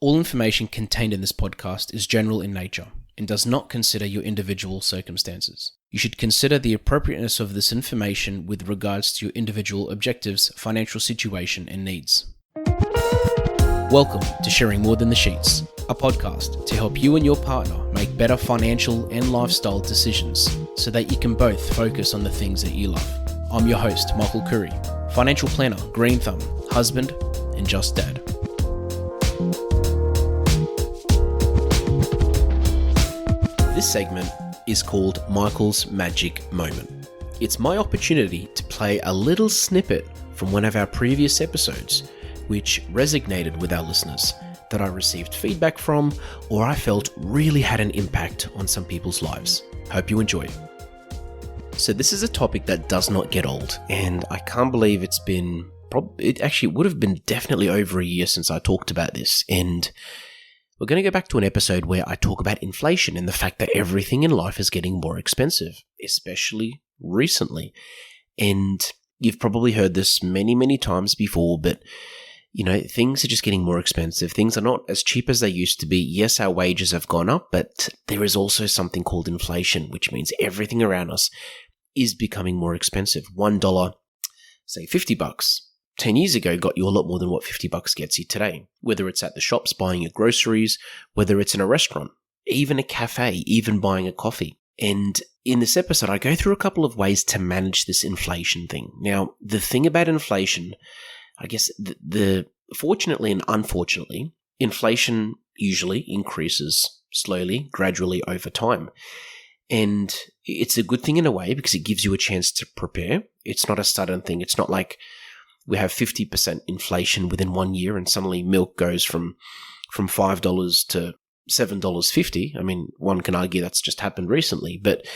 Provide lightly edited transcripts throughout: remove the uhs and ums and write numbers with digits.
All information contained in this podcast is general in nature and does not consider your individual circumstances. You should consider the appropriateness of this information with regards to your individual objectives, financial situation, and needs. Welcome to Sharing More Than the Sheets, a podcast to help you and your partner make better financial and lifestyle decisions so that you can both focus on the things that you love. I'm your host, Michael Curry, financial planner, green thumb, husband, and just dad. This segment is called Michael's Magic Moment. It's my opportunity to play a little snippet from one of our previous episodes which resonated with our listeners, that I received feedback from, or I felt really had an impact on some people's lives. Hope you enjoy. So this is a topic that does not get old, and I can't believe it actually would have been definitely over a year since I talked about this, and we're going to go back to an episode where I talk about inflation and the fact that everything in life is getting more expensive, especially recently. And you've probably heard this many, many times before, but things are just getting more expensive. Things are not as cheap as they used to be. Yes, our wages have gone up, but there is also something called inflation, which means everything around us is becoming more expensive. $1, say $50, 10 years ago got you a lot more than what $50 gets you today. Whether it's at the shops buying your groceries, whether it's in a restaurant, even a cafe, even buying a coffee. And in this episode, I go through a couple of ways to manage this inflation thing. Now, the thing about inflation, I guess fortunately and unfortunately, inflation usually increases slowly, gradually over time. And it's a good thing in a way because it gives you a chance to prepare. It's not a sudden thing. It's not like we have 50% inflation within 1 year and suddenly milk goes from $5 to $7.50. I mean, one can argue that's just happened recently, but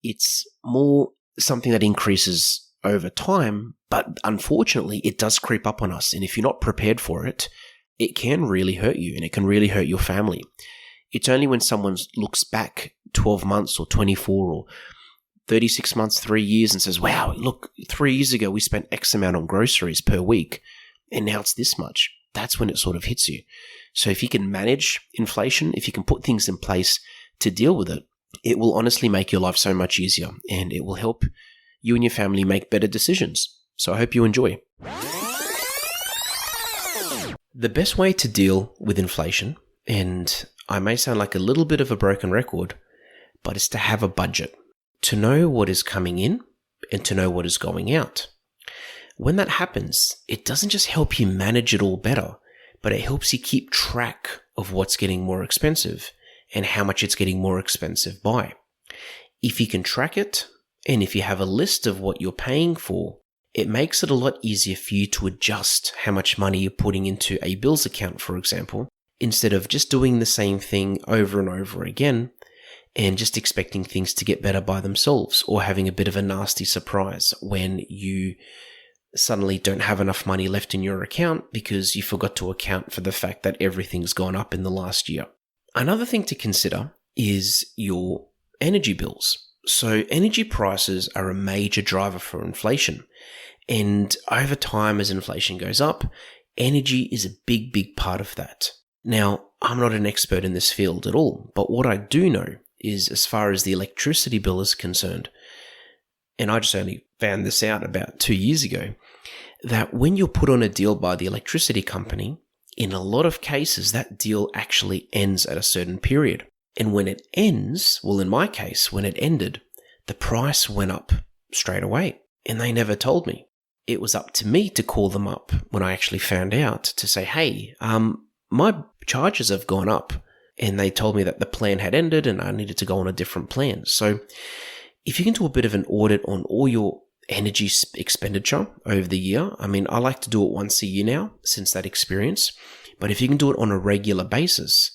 it's more something that increases over time, but unfortunately, it does creep up on us. And if you're not prepared for it, it can really hurt you and it can really hurt your family. It's only when someone looks back 12 months or 24 or 36 months, 3 years and says, wow, look, 3 years ago, we spent X amount on groceries per week and now it's this much. That's when it sort of hits you. So if you can manage inflation, if you can put things in place to deal with it, it will honestly make your life so much easier and it will help you and your family make better decisions. So I hope you enjoy. The best way to deal with inflation, and I may sound like a little bit of a broken record, but it's to have a budget, to know what is coming in and to know what is going out. When that happens, it doesn't just help you manage it all better, but it helps you keep track of what's getting more expensive and how much it's getting more expensive by. If you can track it, and if you have a list of what you're paying for, it makes it a lot easier for you to adjust how much money you're putting into a bills account, for example, instead of just doing the same thing over and over again and just expecting things to get better by themselves or having a bit of a nasty surprise when you suddenly don't have enough money left in your account because you forgot to account for the fact that everything's gone up in the last year. Another thing to consider is your energy bills. So energy prices are a major driver for inflation. And over time, as inflation goes up, energy is a big, big part of that. Now, I'm not an expert in this field at all, but what I do know is as far as the electricity bill is concerned, and I just only found this out about 2 years ago, that when you're put on a deal by the electricity company, in a lot of cases, that deal actually ends at a certain period. And when it ends, well, in my case, when it ended, the price went up straight away. And they never told me. It was up to me to call them up when I actually found out to say, hey, my charges have gone up. And they told me that the plan had ended and I needed to go on a different plan. So if you can do a bit of an audit on all your energy expenditure over the year, I mean, I like to do it once a year now since that experience. But if you can do it on a regular basis,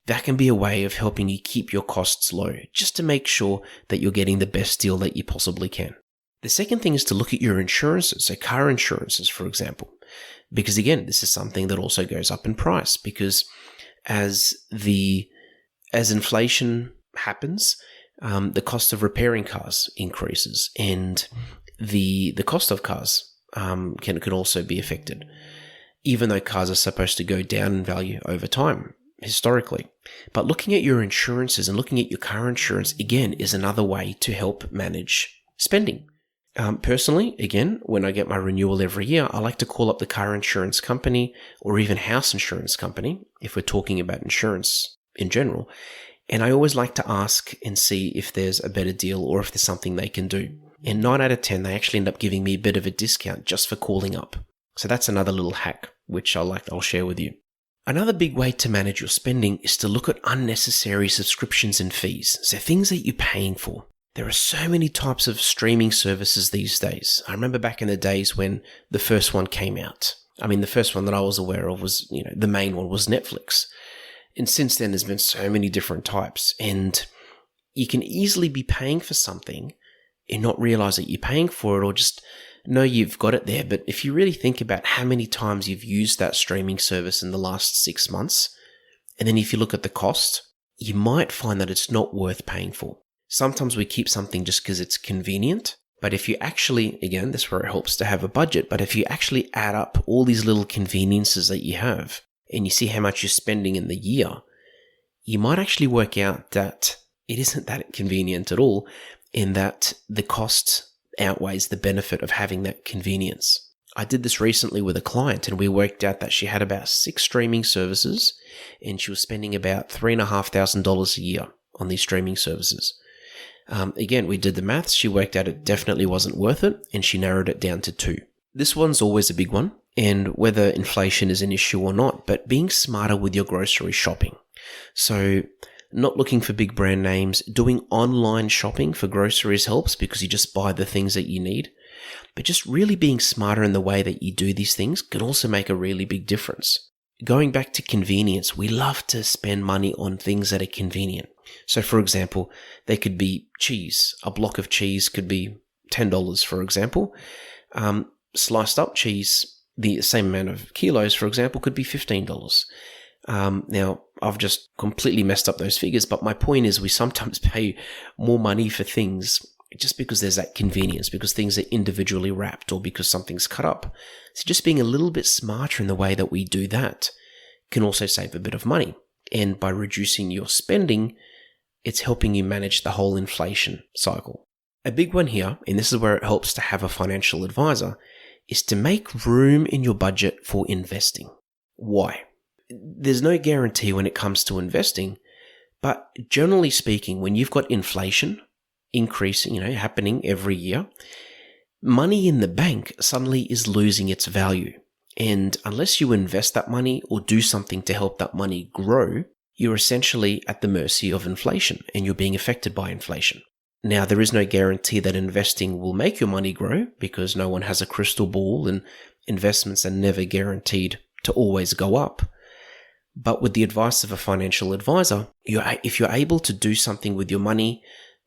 that can be a way of helping you keep your costs low, just to make sure that you're getting the best deal that you possibly can. The second thing is to look at your insurances, so car insurances, for example, because again, this is something that also goes up in price because as inflation happens, the cost of repairing cars increases and the cost of cars can also be affected. even though cars are supposed to go down in value over time, historically. But looking at your insurances and looking at your car insurance, again, is another way to help manage spending. Personally, again, when I get my renewal every year, I like to call up the car insurance company or even house insurance company, if we're talking about insurance in general. And I always like to ask and see if there's a better deal or if there's something they can do. And 9 out of 10, they actually end up giving me a bit of a discount just for calling up. So that's another little hack, which I'll share with you. Another big way to manage your spending is to look at unnecessary subscriptions and fees. So things that you're paying for. There are so many types of streaming services these days. I remember back in the days when the first one came out. I mean, the first one that I was aware of was, the main one was Netflix. And since then, there's been so many different types. And you can easily be paying for something and not realize that you're paying for it, or just know you've got it there. But if you really think about how many times you've used that streaming service in the last 6 months, and then if you look at the cost, you might find that it's not worth paying for. Sometimes we keep something just because it's convenient. But if you actually, again, this is where it helps to have a budget, but if you actually add up all these little conveniences that you have, and you see how much you're spending in the year, you might actually work out that it isn't that convenient at all, in that the cost outweighs the benefit of having that convenience. I did this recently with a client, and we worked out that she had about 6 streaming services, and she was spending about $3,500 a year on these streaming services. Again, we did the maths. She worked out it definitely wasn't worth it, and she narrowed it down to 2. This one's always a big one, and whether inflation is an issue or not, but being smarter with your grocery shopping. So not looking for big brand names, doing online shopping for groceries helps because you just buy the things that you need. But just really being smarter in the way that you do these things can also make a really big difference. Going back to convenience, we love to spend money on things that are convenient. So for example, they could be cheese. A block of cheese could be $10, for example. Sliced up cheese, the same amount of kilos, for example, could be $15. Now, I've just completely messed up those figures, but my point is we sometimes pay more money for things just because there's that convenience, because things are individually wrapped or because something's cut up. So just being a little bit smarter in the way that we do that can also save a bit of money. And by reducing your spending, it's helping you manage the whole inflation cycle. A big one here, and this is where it helps to have a financial advisor, is to make room in your budget for investing. Why? There's no guarantee when it comes to investing, but generally speaking, when you've got inflation increasing, happening every year, money in the bank suddenly is losing its value. And unless you invest that money or do something to help that money grow, you're essentially at the mercy of inflation and you're being affected by inflation. Now, there is no guarantee that investing will make your money grow because no one has a crystal ball and investments are never guaranteed to always go up. But with the advice of a financial advisor, if you're able to do something with your money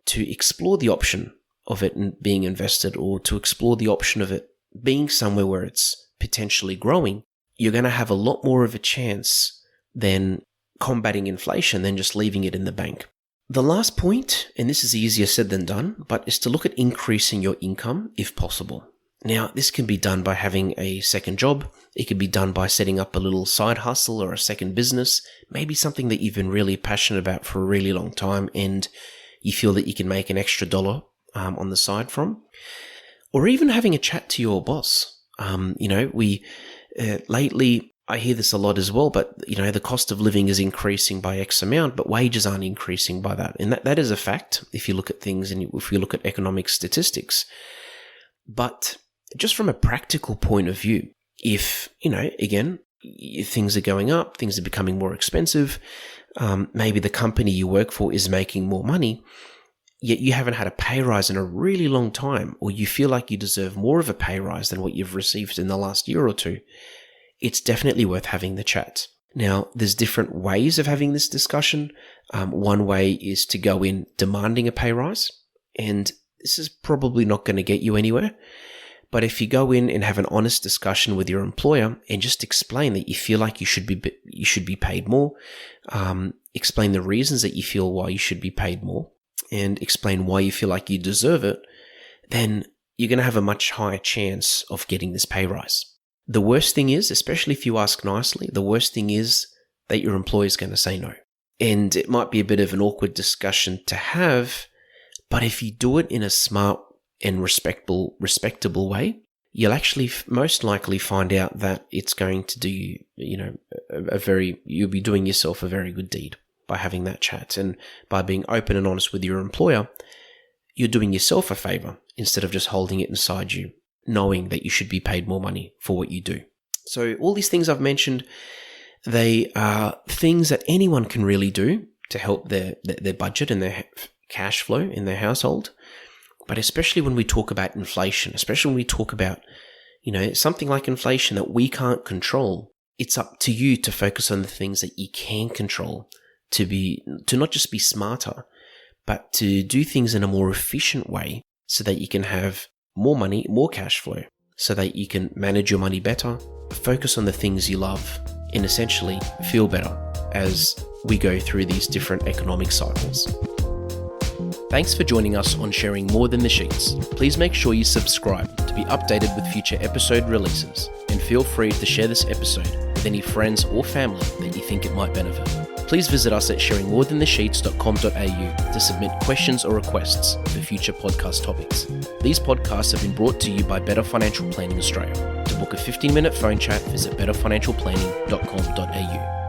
to explore the option of it being invested or to explore the option of it being somewhere where it's potentially growing, you're going to have a lot more of a chance than combating inflation than just leaving it in the bank. The last point, and this is easier said than done, but is to look at increasing your income if possible. Now, this can be done by having a second job. It can be done by setting up a little side hustle or a second business, maybe something that you've been really passionate about for a really long time and you feel that you can make an extra dollar on the side from. Or even having a chat to your boss. Lately, I hear this a lot as well, but the cost of living is increasing by X amount, but wages aren't increasing by that. And that is a fact if you look at things and if you look at economic statistics. But just from a practical point of view, if, again, things are going up, things are becoming more expensive, maybe the company you work for is making more money, yet you haven't had a pay rise in a really long time, or you feel like you deserve more of a pay rise than what you've received in the last year or two, it's definitely worth having the chat. Now, there's different ways of having this discussion. One way is to go in demanding a pay rise, and this is probably not going to get you anywhere. But if you go in and have an honest discussion with your employer and just explain that you feel like you should be paid more, explain the reasons that you feel why you should be paid more, and explain why you feel like you deserve it, then you're going to have a much higher chance of getting this pay rise. the worst thing is, especially if you ask nicely, the worst thing is that your employer is going to say no. And it might be a bit of an awkward discussion to have, but if you do it in a smart and respectable way, you'll actually most likely find out that it's going to do you, you'll be doing yourself a very good deed by having that chat. And by being open and honest with your employer, you're doing yourself a favor instead of just holding it inside you, knowing that you should be paid more money for what you do. So all these things I've mentioned, they are things that anyone can really do to help their budget and their cash flow in their household. But especially when we talk about inflation, especially when we talk about, something like inflation that we can't control, it's up to you to focus on the things that you can control, to not just be smarter, but to do things in a more efficient way so that you can have more money, more cash flow, so that you can manage your money better, focus on the things you love, and essentially feel better as we go through these different economic cycles. Thanks for joining us on Sharing More Than the Sheets. Please make sure you subscribe to be updated with future episode releases, and feel free to share this episode with any friends or family that you think it might benefit. Please visit us at sharingmorethanthesheets.com.au to submit questions or requests for future podcast topics. These podcasts have been brought to you by Better Financial Planning Australia. To book a 15-minute phone chat, visit betterfinancialplanning.com.au.